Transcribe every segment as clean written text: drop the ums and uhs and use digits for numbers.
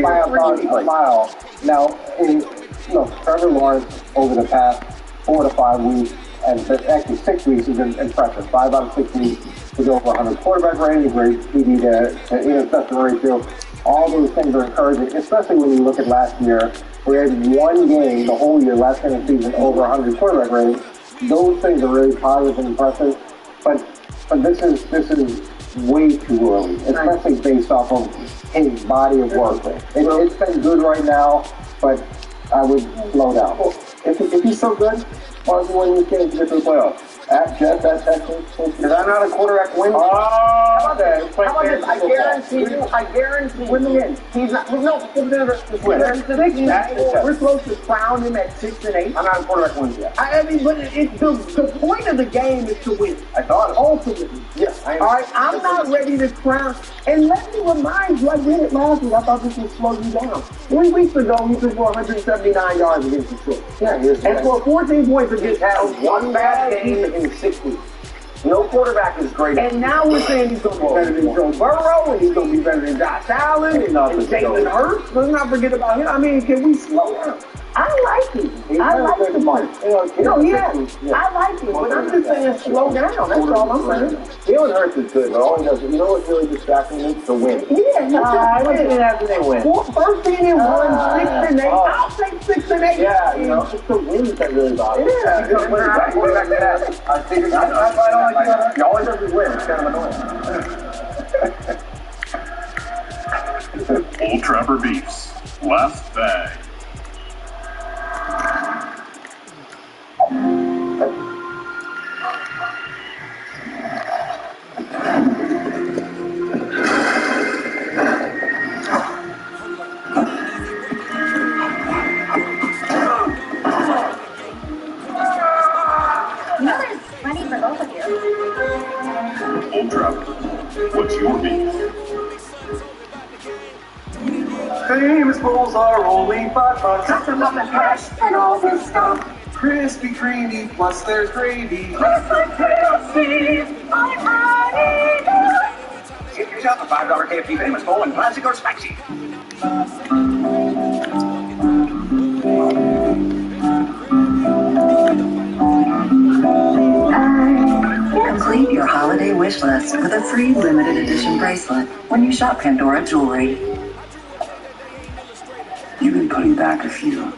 by a mile. Now, Trevor Lawrence over the past 4 to 5 weeks, and actually 6 weeks, has been impressive. 5 out of 6 weeks with over 100 quarterback rating, a great TD to interception ratio. All those things are encouraging, especially when you look at last year. We had one game the whole year, last game of the season, over 100 quarterback rating. Those things are really positive and impressive, but this is way too early, especially based off of his body of work. It's been good right now, but I would slow down. Well, if he's so good, why is he winning these games to get to the playoffs? At Jets, at Texas, is that not a quarterback win? How about this? I guarantee you, win. He's not. No, we're supposed to crown him at 6 and 8. I'm not a quarterback win yet. I mean, but the point of the game is to win. I thought it. Ultimately. Yes. All right, I'm not ready to crown. And let me remind you, I did it last week. I thought this would slow you down. 3 weeks ago, he threw for 179 yards against Detroit. Yeah, and for 14 points against one bad game in 6 weeks. No quarterback is great. And now we're saying he's going to be better than Joe Burrow, and he's going to be better than Josh Allen, and Jalen Hurts. Let's not forget about him. I mean, can we slow down? I like him. I like the money. I like him. But I'm just saying slow down. That's all I'm saying. Jalen Hurts is good, but all he does, you know what's really distracting him? The win. Yeah, I want to after they win. First thing they won, 6 and 8. I'll take 6 and 8. Yeah, it's the wins that really bother me. Yeah. I don't like that. You always have to win. It's kind of annoying. Old Trapper Beefs. Last bag. There's plenty for both of you. Old Trapper, what's your beef? Famous bowls are only $5. Custom up and cash and all this stuff. Crispy, creamy, plus there's gravy. Get yourself a $5 KFC Famous Bowl in classic or spicy. Complete your holiday wish list with a free limited edition bracelet when you shop Pandora Jewelry. You've been putting back a few,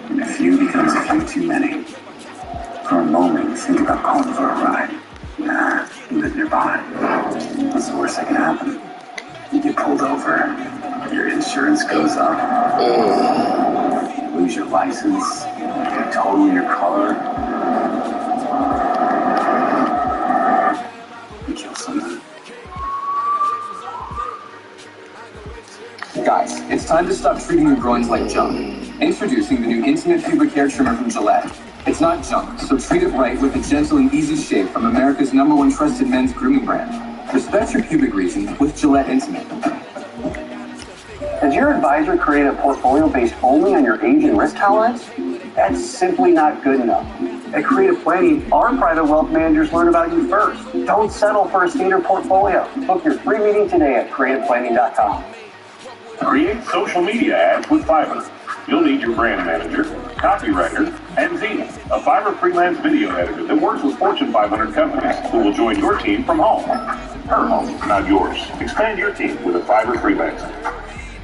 and a few becomes a few too many. For a moment, think about calling for a ride. Nah, you live nearby. What's the worst that can happen? You get pulled over, your insurance goes up, you lose your license, you total your car, you kill someone. Guys, it's time to stop treating your groins like junk. Introducing the new Intimate Pubic Hair Trimmer from Gillette. It's not junk, so treat it right with a gentle and easy shave from America's #1 trusted men's grooming brand. Respect your pubic region with Gillette Intimate. Does your advisor create a portfolio based only on your age and risk tolerance? That's simply not good enough. At Creative Planning, our private wealth managers learn about you first. Don't settle for a standard portfolio. Book your free meeting today at creativeplanning.com. Create social media ads with Fiverr. You'll need your brand manager, copywriter, and Zenith, a Fiverr freelance video editor that works with Fortune 500 companies who will join your team from home. Her home, not yours. Expand your team with a Fiverr freelancer.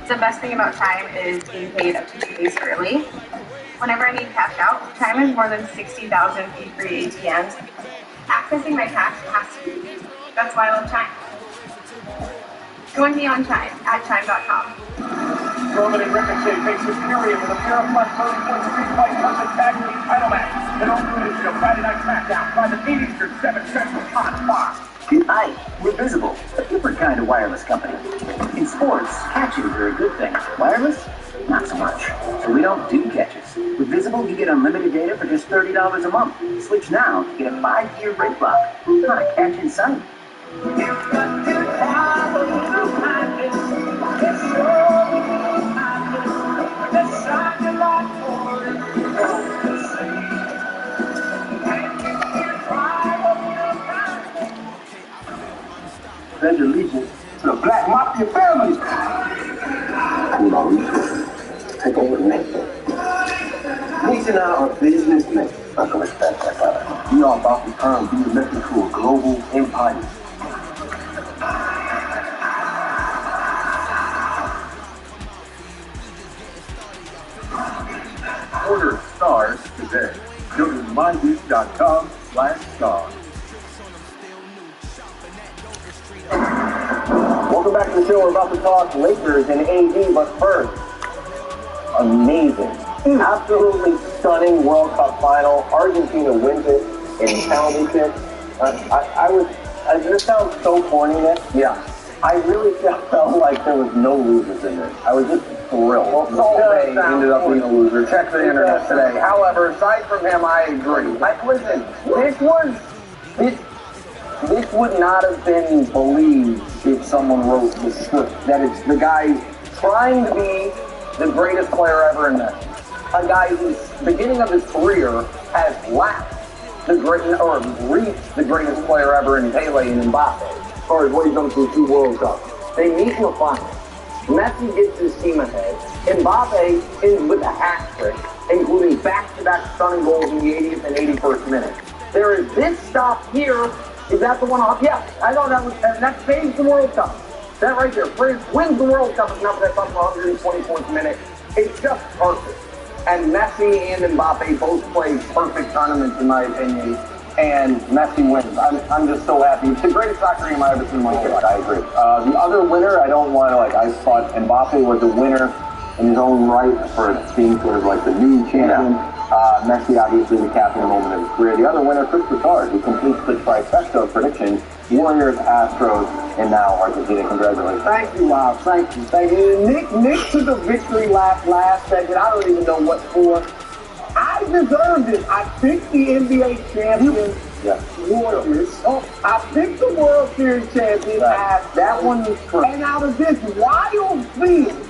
The best thing about Chime is being paid up to 2 days early. Whenever I need cash out, Chime has more than 60,000 fee-free ATMs. Accessing my cash has to be easy. That's why I love Chime. Join me on Chime at chime.com. Roman and Ricochet faces Fury with a pair of plus 30-point street fight plus a tag team title match. The no-footage show Friday Night SmackDown, 5 Eastern, 7 Central, on Fox. Hi, we're Visible, a different kind of wireless company. In sports, catches are a good thing. Wireless, not so much. So we don't do catches. With Visible, you get unlimited data for just $30 a month. Switch now to get a 5-year rate lock. Not a catch in sight. Pledge allegiance to the Black Mafia family. These and I are businessmen. I can respect that, brother. We are about to turn BMX into a global empire. Order stars today. Go to mybeat.com/stars. Welcome back to the show. We're about to talk Lakers and AD, but first, amazing, absolutely stunning World Cup final. Argentina wins it in penalty kicks. This sounds so corny, Nick. Yeah. I really felt like there was no losers in this. I was just thrilled. Well, Salt Bay ended up being a loser. Check the internet today. However, aside from him, I agree. Listen, this would not have been believed if someone wrote the script. That it's the guy trying to be the greatest player ever in Messi. A guy whose beginning of his career has lapped reached the greatest player ever in Pele and Mbappe, as far as what he's done through 2 World Cups. They meet in the final. Messi gets his team ahead. Mbappe ends with a hat trick, including back-to-back stunning goals in the 80th and 81st minute. There is this stop here. Is that the one off? Yeah, I know that saves the World Cup. That right there. France wins the World Cup enough that up 120 points a minute. It's just perfect. And Messi and Mbappe both play perfect tournaments, in my opinion. And Messi wins. I'm just so happy. It's the greatest soccer game I've ever seen in my whole life. I agree. The other winner, I don't want to, I thought Mbappe was a winner in his own right for being sort of like the new champion. Yeah. Messi, obviously, the captain moment of his career. The other winner, Chris Bouchard, who completes the trifecta of predictions. Warriors, Astros, and now Argentina. Congratulations. Thank you, Rob. Thank you. Nick took a victory lap last segment. I don't even know what for. I deserved it. I picked the NBA champion, Warriors. I picked the World Series champion. That one was correct. And out of this wild field,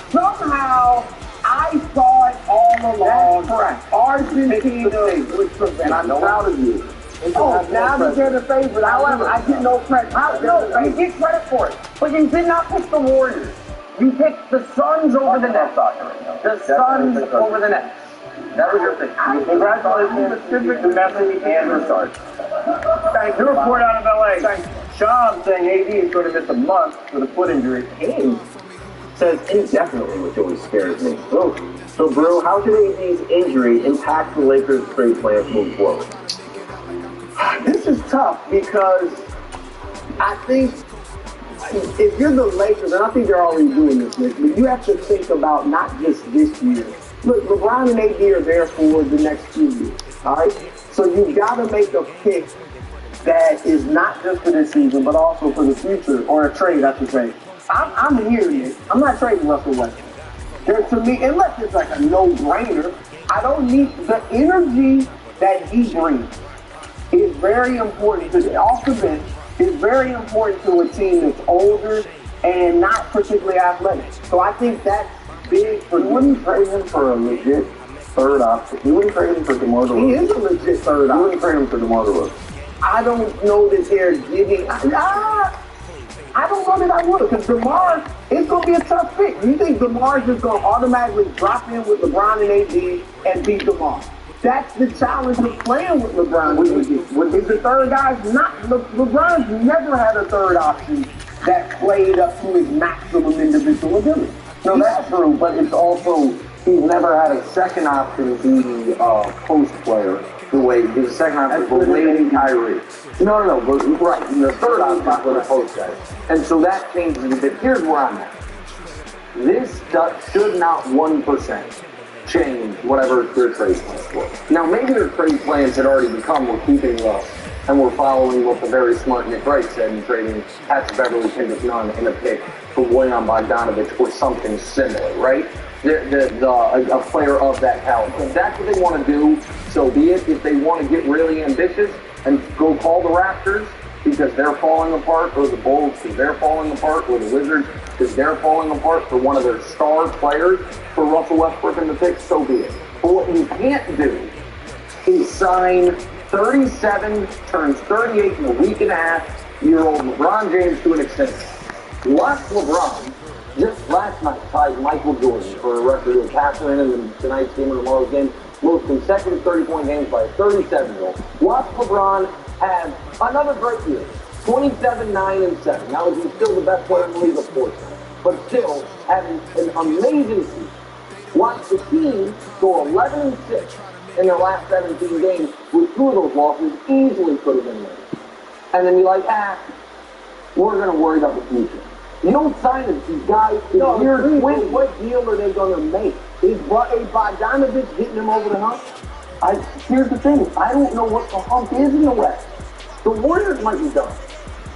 somehow I saw it all along. That's correct. Argentina was prevented. And I'm proud of you. Now that they're the favorite. However, I get no credit. You get credit for it. But you did not pick the Warriors. You picked the Suns over the Nets. The Suns over the Nets. That was your thing. Congratulations to Messi and Bouchard. Thank you. Report out of LA. Thank you. Sean saying AD is going to miss a month with a foot injury. Haynes says indefinitely, which always scares me. So, Brew, how can AD's injury impact the Lakers' trade plans moving forward? This is tough because I think if you're the Lakers, and I think they're already doing this, Nick, but you have to think about not just this year. Look, LeBron and AD are there for the next few years, all right? So you've got to make a pick that is not just for this season, but also for the future, or a trade, I should say. I'm here, Nick. I'm not trading Russell Westbrook. To me, unless it's like a no-brainer, I don't need the energy that he brings. Is very important to off the bench. Is very important to a team that's older and not particularly athletic. So I think that's big for. You wouldn't trade him for a legit third option. You wouldn't trade him for DeMar DeRozan. He is a legit third option. You wouldn't trade him for DeMar DeRozan. I don't know that they're giving. I don't know that I would, because DeMar, it's going to be a tough pick. You think DeMar's just going to automatically drop in with LeBron and AD and beat DeMar? That's the challenge of playing with LeBron. Is the third guy's not. LeBron's never had a third option that played up to his maximum individual ability. No, that's true, but it's also, he's never had a second option be a post player the way his second option was Wade and Kyrie. No, but right, the third option was a post guy. And so that changes a bit. Here's where I'm at. This should not 1% change whatever their trade plans were. Now, maybe their trade plans had already become, we're keeping Russ, and we're following what the very smart Nick Wright said in trading Patrick Beverly, Kendrick Nunn in a pick for Bojan Bogdanovic or something similar, right? A player of that caliber. If that's what they want to do, so be it. If they want to get really ambitious and go call the Raptors because they're falling apart, or the Bulls because they're falling apart, or the Wizards because they're falling apart for one of their star players for Russell Westbrook in the pick, so be it. But what you can't do is sign 37, turns 38 in a week and a half year-old LeBron James to an extension. Watch LeBron just last night tied Michael Jordan for a record of Catherine in tonight's game or tomorrow's game most consecutive 30-point games by a 37-year-old. Watch LeBron have another great year. 27, 9, and 7. Now, he's still the best player in the league, of course, but still having an amazing season. Watch the team go 11 and 6 in their last 17 games, with 2 of those losses easily could have been wins. And then you're like, we're going to worry about the future. You don't sign these guys in years. What deal are they going to make? Is Bogdanovich getting them over the hump? Here's the thing. I don't know what the hump is in the West. The Warriors might be done.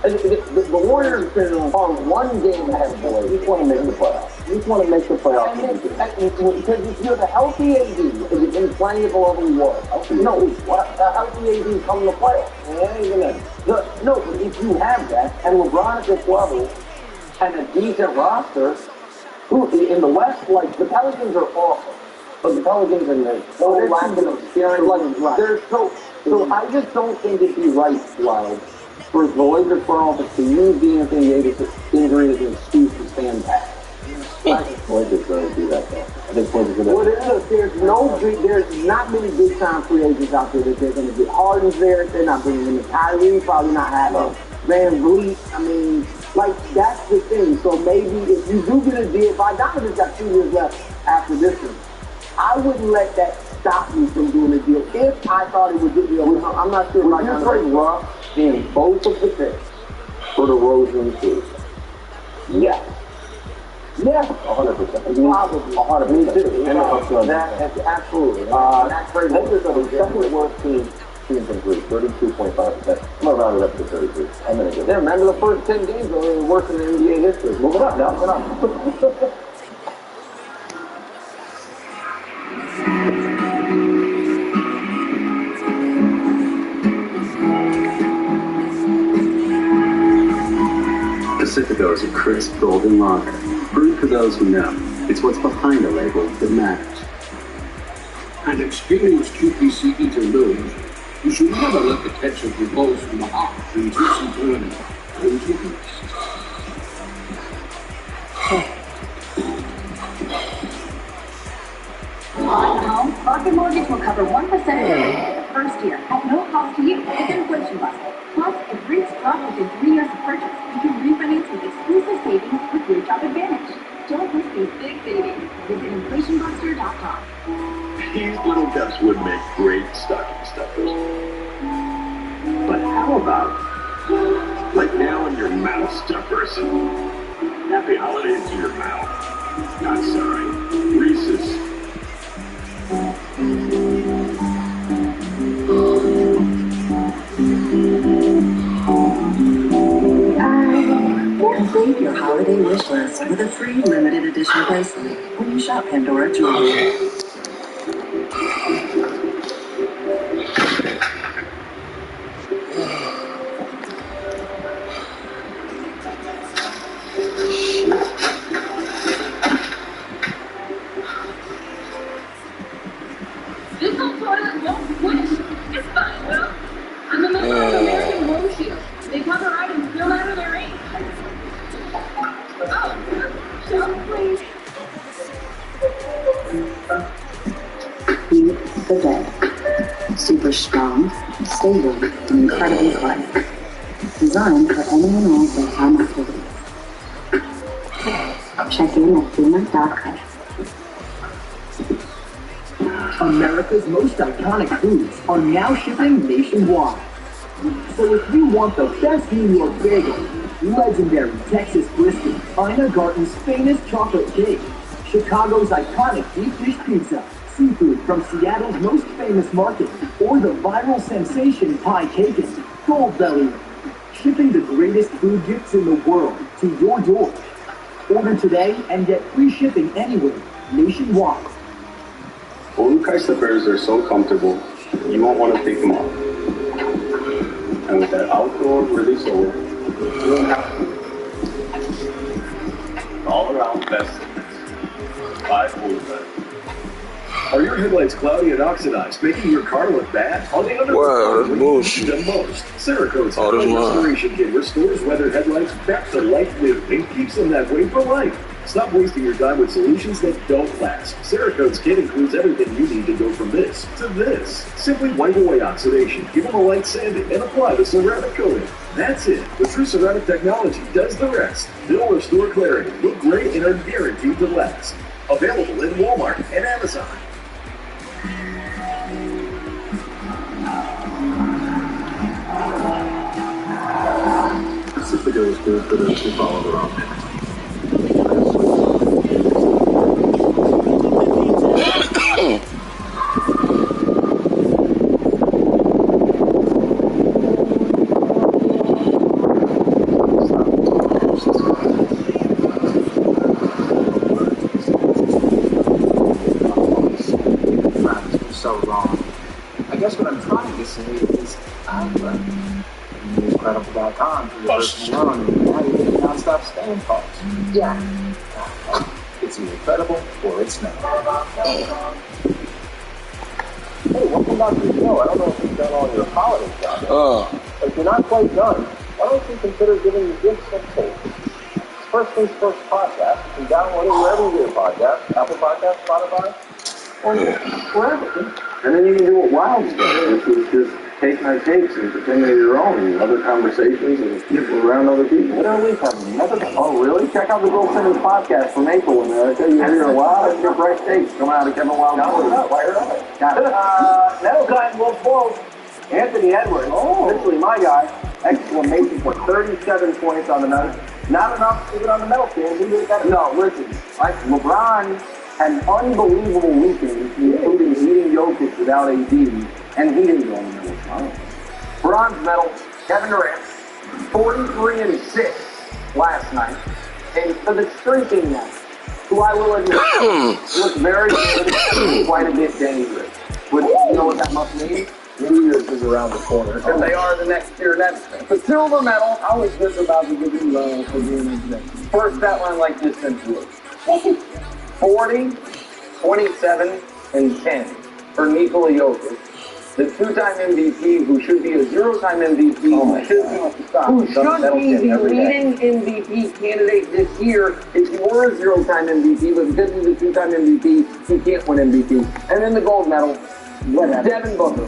The Warriors are one game ahead of the Lakers. You just want to make the playoffs. You just want to make the playoffs. Because if you're the healthy AD, because you've been playing at the level you were. No, a healthy AD come to the playoffs. No, but if you have that, and LeBron at this level, and a decent roster, in the West, like, the Pelicans are awful. But the Pelicans and the whole lack of experience, they're so I just don't think it'd be right, Wild, for the Lakers front office to use the Anthony Davis injury as an excuse to stand pat. I think Lakers going to do that, though. I think Lakers going to. Well, there's not many big time free agents out there that they're going to get. Harden's there. They're not bringing in the Kyrie. Probably not having Van Vliet. I mean, like, that's the thing. So maybe if you do get a deal, Bogdanovich got 2 years left after this one. I wouldn't let that stop me from doing a deal if I thought it would get me over. I'm not sure. Would you trade Russ in both of the picks for the Rosen too? Yes. Yes. 100%. Probably. 100%. That's absolutely. That trade. Lakers are the second worst team from 3, 32.5%. I'm gonna round it up to 33. I'm gonna get. Yeah, remember the first 10 games they were worse in NBA history. Move it up now. Move it up. Pacifico is a crisp golden lager, brewed for those who know. It's what's behind the label that matters. And experience QPC eater loads. You should never let the ketchup revolve from the heart and twisty turning. Don't you? On home, Rocket Mortgage will cover 1% of your rate the first year at no cost to you with inflation busting. Plus, if rates drop within 3 years of purchase, you can refinance with exclusive savings with Rate Drop Advantage. Don't miss these big savings. Visit inflationbuster.com. These little cups would make great stocking stuffers. But how about, like now in your mouth stuffers? Happy holidays to your mouth. Not sorry. Reese's. Complete your holiday wish list with a free limited edition bracelet when you shop Pandora Jewelry. This whole toilet won't squish. It's fine, though. I'm a member of American Home Shield. They cover items built out of their range. Oh, shelf, please. Meet the bed. Super strong, stable, and incredibly quiet. Designed for any and all bedtime activities. Check in at Boomer.com. America's most iconic foods are now shipping nationwide. So if you want the best New York bagel, legendary Texas brisket, Ina Garten's famous chocolate cake, Chicago's iconic deep dish pizza, seafood from Seattle's most famous market, or the viral sensation pie cakin', Gold Belly, shipping the greatest food gifts in the world to your door. Order today and get free shipping anywhere, nationwide. Olukai slippers are so comfortable, you won't want to take them off. And with that outdoor release sole, you don't have to. All around best by Olukai. Are your headlights cloudy and oxidized, making your car look bad? Are they under that's bullshit. the most? Cerakote's restoration kit restores weathered headlights back to life new and keeps them that way for life. Stop wasting your time with solutions that don't last. Cerakote's kit includes everything you need to go from this to this. Simply wipe away oxidation, give them a light sanding, and apply the ceramic coating. That's it. The true ceramic technology does the rest. They'll restore clarity, look great, and are guaranteed to last. Available in Walmart and Amazon. This is the go is good for those who follow their own path. So wrong. I guess what I'm trying to say is I've Incredible.com for your personal loan, and now you get non-stop spam calls. Yeah. It's either credible or it's not. Hey, welcome back to the show. I don't know if you've done all your holiday shopping. But if you're not quite done, why don't you consider giving your gifts some taste? First Things First podcast. You can download it wherever you get a podcast. Apple Podcast, Spotify, or wherever. And then you can do what Wild's does, which is just taking our takes and pretending they're your own, and other conversations and people around other people. What are we talking about? Oh, really? Check out the Girlfriend's podcast from April in there. I tell you, hear a lot of your fresh takes coming out of Kevin Wild's voice. Fire up. Metal Cotton Wolf Wolf. Anthony Edwards. Oh, literally my guy. Exclamation for 37 points on the night. Not enough to get on the medal stand. No, listen. LeBron had an unbelievable weekend, including beating Jokic without AD, and he didn't go on the medal stand. Bronze medal, Kevin Durant, 43-6 last night. And for the streaking net, who I will admit looked very good, quite a bit dangerous. Which, you know what that must mean? New Year's is around the corner. And they are the next year. That's the silver medal. I was just about to give you for doing it today. First stat line like this century. 40, 27, and 10 for Nikola Jokic. The two-time MVP, who should be a zero-time MVP, who should be the leading MVP candidate this year if he were a zero-time MVP, but because he's a two-time MVP, he can't win MVP. And then the gold medal, Devin Booker.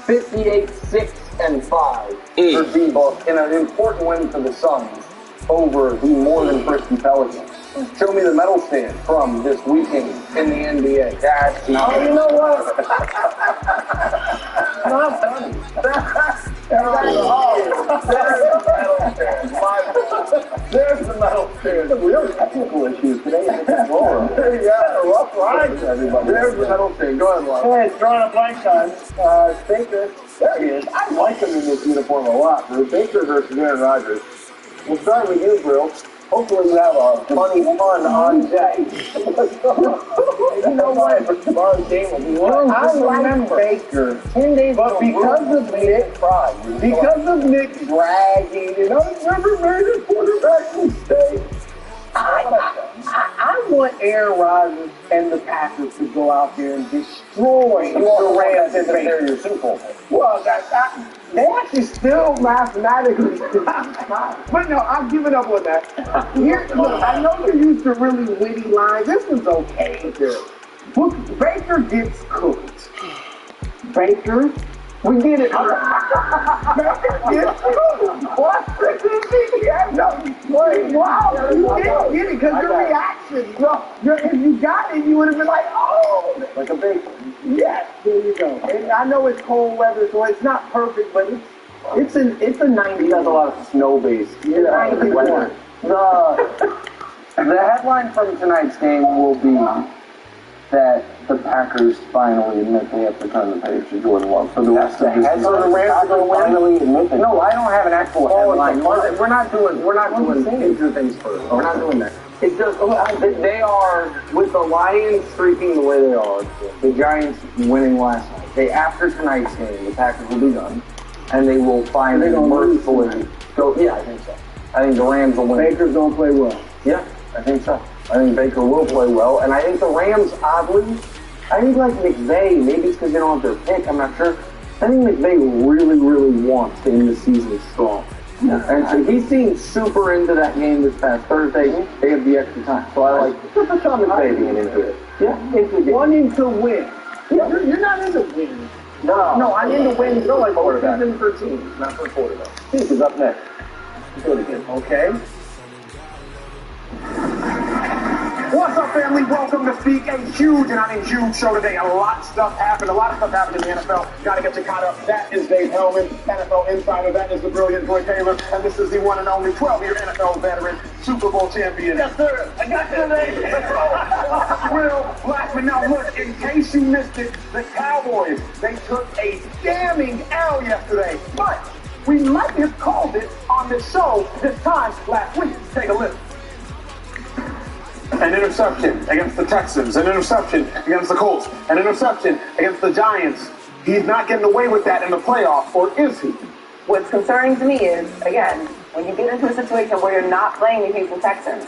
58, 6, and 5 for D-Book in an important win for the Suns over the more than frisky Pelicans. Show me the medal stand from this weekend in the NBA. That's not. Oh, you know what? Not funny. There's the medal stand. Real technical issues today. Yeah, a rough ride for everybody. There's the medal stand. Go ahead, Lon. Hey, it's drawing a blank time. Baker, there he is. I like him in this uniform a lot. Baker versus Aaron Rodgers. We'll start with you, Brill. Hopefully you have a funny fun on day. You know what? Tomorrow's game will be one. I like Baker. 10 days but because of Nick bragging, you know, never made a quarterback mistake. I want Aaron Rodgers and the Packers to go out there and destroy the Rams and they're your Super Bowl. Well, they actually still mathematically. But no, I'm giving up on that. Here, look, I know you're used to really witty lines. This one's okay. Baker gets cooked. Baker, we get it. Baker gets cooked. What? Wow, you didn't get it because your reaction. No, if you got it, you would have been like, oh. Like a Baker. Yes, there you go. And I know it's cold weather, so it's not perfect, but it's a 90. He does a lot of snow-based. Yeah, weather. The headline from tonight's game will be that the Packers finally admit they have to turn the page to Jordan Love for the rest of the season. So the Rams are going to finally admit it. No, I don't have an actual headline. We're not doing future things first. We're not doing that. It's just, they are, with the Lions streaking the way they are, the Giants winning last night, after tonight's game, the Packers will be done, and they will finally mercifully go, yeah, I think so. I think the Rams will win. Baker's going to play well. Yeah, I think so. I think Baker will play well, and I think the Rams, oddly, I think like McVay, maybe it's because they don't have their pick, I'm not sure. I think McVay really, really wants to end the season strong. And so he seemed super into that game this past Thursday. They had the extra time. So I like commentating into it. Yeah, into it. Wanting to win. Yeah. You're not into wins. No, I'm into wins. No, like quarterback. Season for teams, not for quarterback. Steve is up next. Do it again. Okay. What's up, family? Welcome to Speak, a huge, and I mean huge show today. A lot of stuff happened in the NFL. Got to get you caught up. That is Dave Hellman, NFL Insider. That is the brilliant Troy Taylor. And this is the one and only 12-year NFL veteran, Super Bowl champion. Yes, sir. I got you today. Will Blackman. Now, look, in case you missed it, the Cowboys, they took a damning L yesterday. But we might have called it on this show this time last week. Take a listen. An interception against the Texans, an interception against the Colts, an interception against the Giants. He's not getting away with that in the playoffs, or is he? What's concerning to me is, again, when you get into a situation where you're not playing the Houston Texans,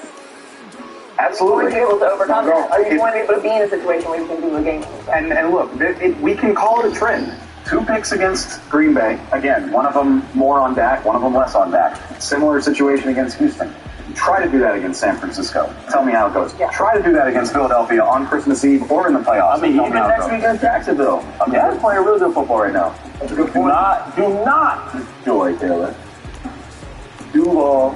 Absolutely. you want to be able to overcome that. Or you want to be able to be in a situation where you can do a game. And look, we can call it a trend. 2 picks against Green Bay. Again, one of them more on Dak, one of them less on Dak. Similar situation against Houston. Try to do that against San Francisco. Tell me how it goes. Yeah. Try to do that against Philadelphia on Christmas Eve or in the playoffs. I mean, even next week against Jacksonville. They're playing real good football right now. That's a good point. Do not destroy Taylor. Duval.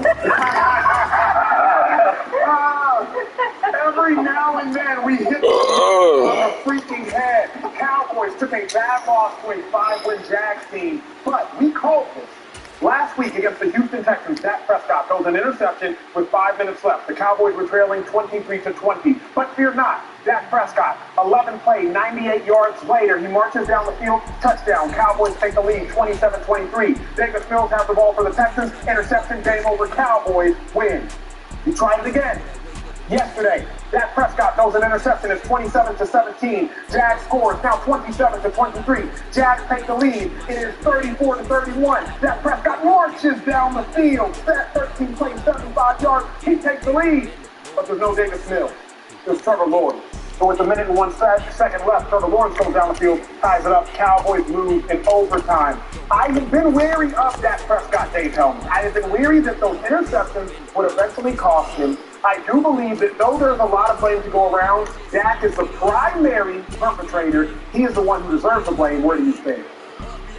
Every now and then we hit on the freaking head. Cowboys took a bad loss to a 5-win Jags team, but we called this. Last week against the Houston Texans, Dak Prescott throws an interception with 5 minutes left. The Cowboys were trailing 23-20. But fear not, Dak Prescott, 11 play, 98 yards later, he marches down the field, touchdown. Cowboys take the lead, 27-23. Davis Mills has the ball for the Texans, interception, game over. Cowboys win. He tried it again. Yesterday, Dak Prescott throws an interception. It's 27-17. Jags scores now 27-23. Jags take the lead. It is 34-31. Dak Prescott marches down the field. That 13 plays 75 yards. He takes the lead. But there's no Davis Mills. There's Trevor Lawrence. So with a minute and 1 second left, Trevor Lawrence goes down the field, ties it up. Cowboys lose in overtime. I have been wary of Dak Prescott, Dave Hellman. I have been wary that those interceptions would eventually cost him. I do believe that though there's a lot of blame to go around, Dak is the primary perpetrator. He is the one who deserves the blame. Where do you stand?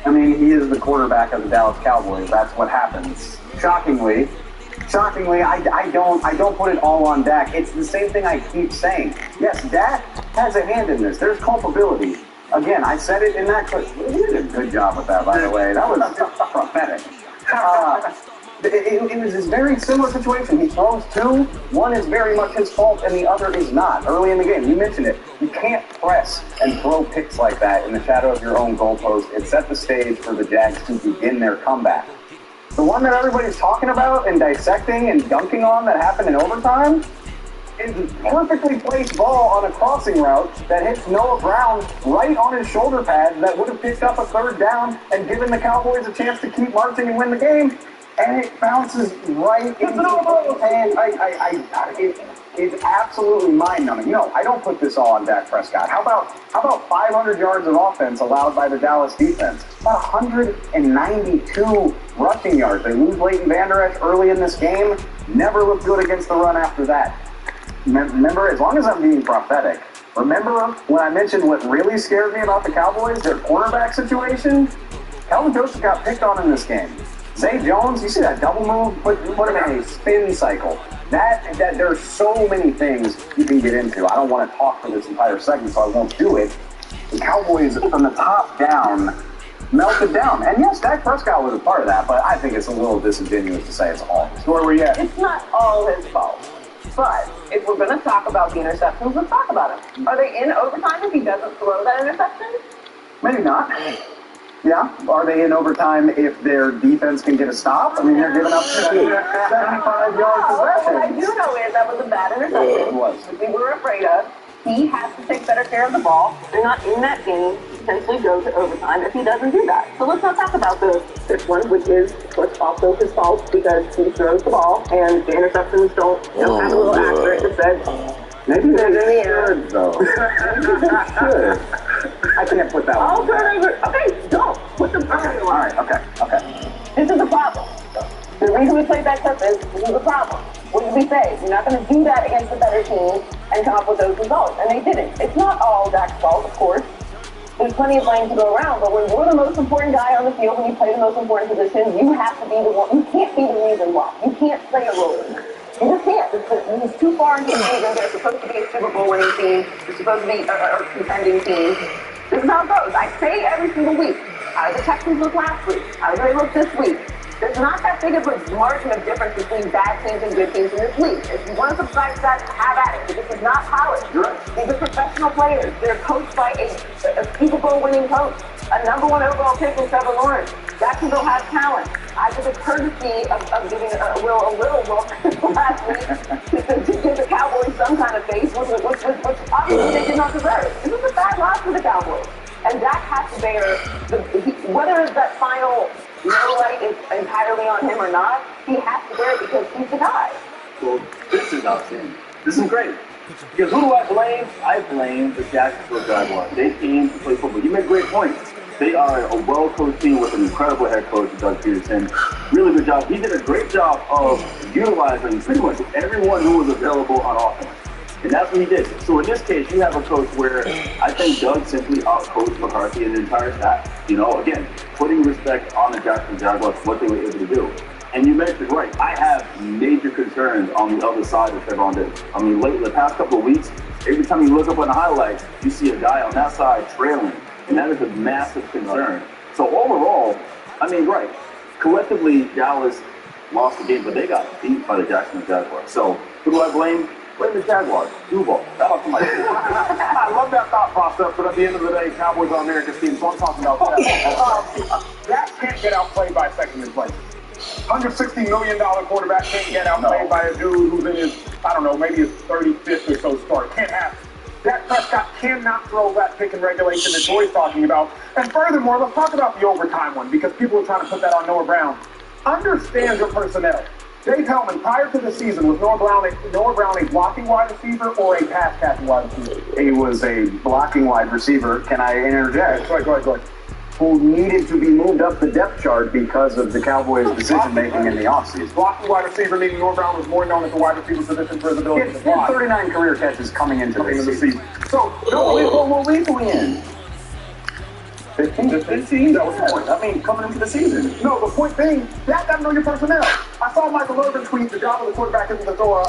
I mean, he is the quarterback of the Dallas Cowboys. That's what happens. Shockingly, I don't put it all on Dak. It's the same thing I keep saying. Yes, Dak has a hand in this. There's culpability. Again, I said it in that clip. He did a good job with that, by the way. That was prophetic. It was this very similar situation. He throws 2. One is very much his fault, and the other is not. Early in the game, you mentioned it. You can't press and throw picks like that in the shadow of your own goalpost. It set the stage for the Jags to begin their comeback. The one that everybody's talking about and dissecting and dunking on that happened in overtime is a perfectly placed ball on a crossing route that hits Noah Brown right on his shoulder pad that would have picked up a 3rd down and given the Cowboys a chance to keep marching and win the game. And it bounces right into the hand. It's absolutely mind-numbing. No, I don't put this all on Dak Prescott. How about 500 yards of offense allowed by the Dallas defense? About 192 rushing yards. They lose Leighton Vander Esch early in this game. Never looked good against the run after that. Remember, as long as I'm being prophetic, remember when I mentioned what really scared me about the Cowboys, their quarterback situation? Calvin Joseph got picked on in this game. Zay Jones, you see that double move? Put him in a spin cycle. That there's so many things you can get into. I don't want to talk for this entire segment, so I won't do it. The Cowboys, from the top down, melted down. And yes, Dak Prescott was a part of that, but I think it's a little disingenuous to say it's all his. Where were you at? It's not all his fault. But if we're going to talk about the interceptions, let's talk about them. Are they in overtime if he doesn't throw that interception? Maybe not. Yeah. Are they in overtime if their defense can get a stop? I mean, they're giving up 75-yard possessions. What I do know is that was a bad interception. It was. Which we were afraid of. He has to take better care of the ball. They're not in that game to potentially go to overtime if he doesn't do that. So let's not talk about this one, which is what's also his fault because he throws the ball and the interceptions don't have a little asterisk that said, maybe they're in the air, though. Maybe they should. I can't put that one. I'll turn over. Okay, don't. Put the pressure on. All right, okay. This is the problem. The reason we played that clip is this is a problem. What did we say? You're not going to do that against the better team and come up with those results. And they didn't. It's not all Dak's fault, of course. There's plenty of blame to go around, but when you're the most important guy on the field, when you play the most important position, you have to be the one. You can't be the reason why. You can't play a role. You just can't. It's too far into the season. They're supposed to be a Super Bowl winning team. They're supposed to be a contending team. This is how it goes. I say every single week. How did the Texans look last week? How do they look this week? There's not that big of a margin of difference between bad teams and good teams in this league. If you want to subscribe to that, have at it. This is not college. These are professional players. They're coached by a Super Bowl winning coach. A #1 overall pick in Trevor Lawrence. Jacksonville has talent. I did the courtesy of giving Will a little look last week to give the Cowboys some kind of face, which obviously they did not deserve. This is a bad loss for the Cowboys. And Dak has to bear, whether that final no light is entirely on him or not, he has to bear it because he's the guy. Well, this is outstanding. This is great. Because who do I blame? I blame the Jacksonville Jaguars. They came to play football. You make great points. They are a well-coached team with an incredible head coach, Doug Peterson. Really good job. He did a great job of utilizing pretty much everyone who was available on offense. And that's what he did. So in this case, you have a coach where I think Doug simply outcoached McCarthy and the entire staff. You know, again, putting respect on the Jacksonville Jaguars, what they were able to do. And you mentioned right, I have major concerns on the other side of Trevon Diggs. I mean, the past couple of weeks, every time you look up on the highlights, you see a guy on that side trailing. And that is a massive concern. So overall, I mean, right, collectively, Dallas lost the game, but they got beat by the Jacksonville Jaguars. So who do I blame? Blame the Jaguars. Duval. I love that thought process, but at the end of the day, Cowboys are America's team, so I'm talking about that. That can't get outplayed by a second in place. $160 million quarterback can't get outplayed by a dude who's in his, I don't know, maybe his 35th or so start. Can't happen. Dak Prescott cannot throw that pick in regulation that Joy's talking about. And furthermore, let's talk about the overtime one, because people are trying to put that on Noah Brown. Understand your personnel. Dave Hellman, prior to the season, was Noah Brown a blocking wide receiver or a pass catching wide receiver? He was a blocking wide receiver. Can I interject? Go ahead. Who needed to be moved up the depth chart because of the Cowboys' decision-making in the offseason. Blocking wide receiver, meaning Noah Brown was more known as the wide receiver position for his ability to block. 39 career catches coming into the season. So, what week are we in? 15? That was the point. I mean, coming into the season. No, the point being, Dak got to know your personnel. I saw Michael Irvin tweet, the job of the quarterback isn't to throw a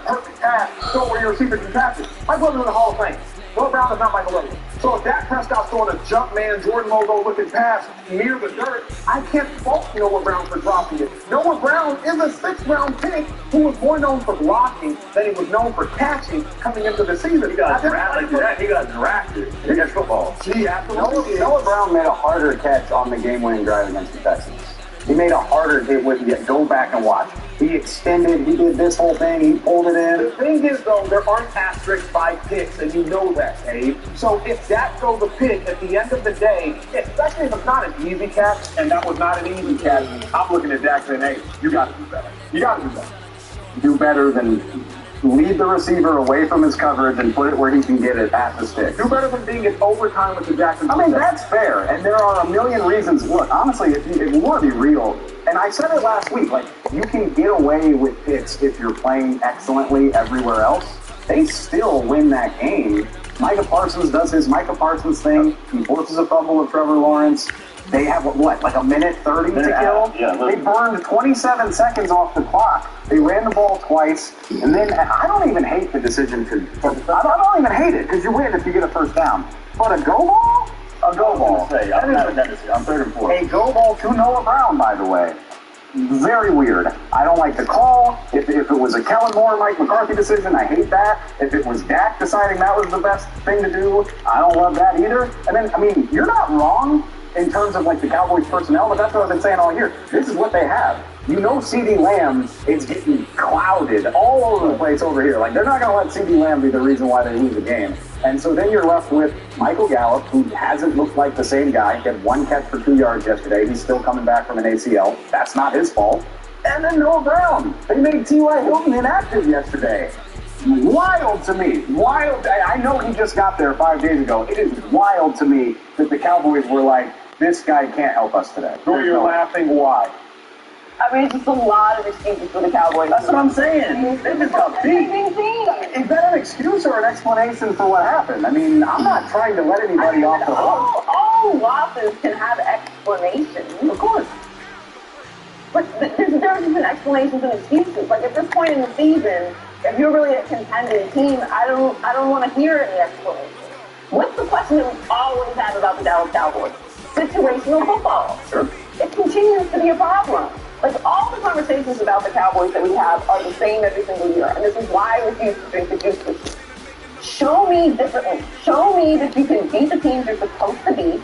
perfect pass, throw where your receiver can catch it. Michael Irvin in the Hall of Fame. Noah Brown is not Michael Irvin. So if Dak Prescott's throwing a jump man, Jordan Logo looking pass near the dirt, I can't fault Noah Brown for dropping it. Noah Brown is a 6th-round pick who was more known for blocking than he was known for catching coming into the season. He got drafted in football. See, Noah Brown made a harder catch on the game-winning drive against the Texans. He made a harder hit with it. Go back and watch. He extended, he did this whole thing, he pulled it in. The thing is, though, there aren't asterisks by picks, and you know that, Dave. So if that throws a pick at the end of the day, especially if it's not an easy catch, and that was not an easy catch, I'm looking at Dak saying, hey, you got to do better. You got to do better. Do better than lead the receiver away from his coverage and put it where he can get it at the stick. Do better than being in overtime with the Jacksonville. I mean, that's fair, and there are a million reasons. Look, honestly, if you want to be real, and I said it last week, like, you can get away with picks if you're playing excellently everywhere else. They still win that game. Micah Parsons does his Micah Parsons thing. He forces a fumble of Trevor Lawrence. They have, like a minute 30 to kill? Yeah, they burned 27 seconds off the clock. They ran the ball twice. And then, I don't even hate the decision I don't even hate it, because you win if you get a first down. But a go ball? A go ball. I'm 3rd and 4. A go ball to Noah Brown, by the way. Very weird. I don't like the call. If it was a Kellen Moore, Mike McCarthy decision, I hate that. If it was Dak deciding that was the best thing to do, I don't love that either. And then, I mean, you're not wrong in terms of like the Cowboys personnel, but that's what I've been saying all year. This is what they have. You know CeeDee Lamb is getting clouded all over the place over here. Like, they're not going to let CeeDee Lamb be the reason why they lose the game. And so then you're left with Michael Gallup, who hasn't looked like the same guy. He had 1 catch for 2 yards yesterday. He's still coming back from an ACL. That's not his fault. And then Noah Brown. They made T.Y. Hilton inactive yesterday. Wild to me. Wild. I know he just got there 5 days ago. It is wild to me that the Cowboys were like, this guy can't help us today. So you're laughing, why? I mean, it's just a lot of excuses for the Cowboys. That's what I'm saying. They just got beat. Is that an excuse or an explanation for what happened? I mean, I'm not trying to let anybody off the hook. All losses can have explanations. Of course. But there's a difference between explanations and excuses. Like, at this point in the season, if you're really a contending team, I don't want to hear any explanations. What's the question that we always have about the Dallas Cowboys? Situational football. Sure. It continues to be a problem. Like, all the conversations about the Cowboys that we have are the same every single year. And this is why I refuse to drink the juice. Show me differently. Show me that you can beat the teams you're supposed to beat.